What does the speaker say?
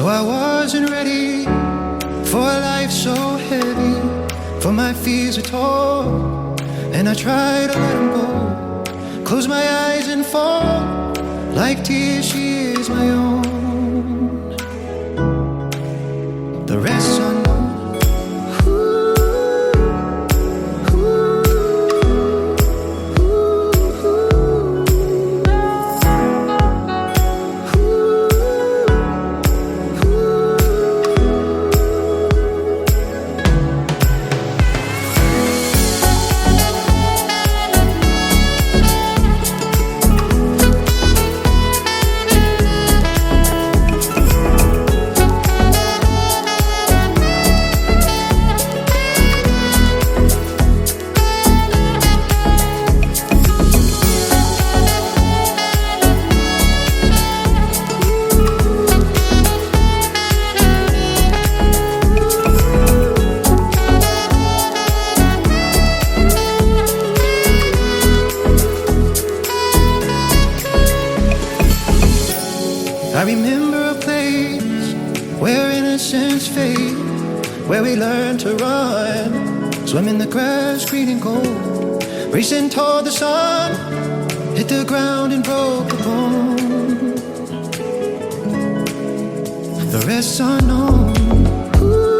No, I wasn't ready for a life so heavy, for my fears are tall, and I try to let them go. Close my eyes and fall, like tears, she is my own. The rest's unknown. I remember a place where innocence fade, where we learned to run, swim in the grass, green and gold, racing toward the sun, hit the ground and broke a bone. The rest's unknown. Ooh.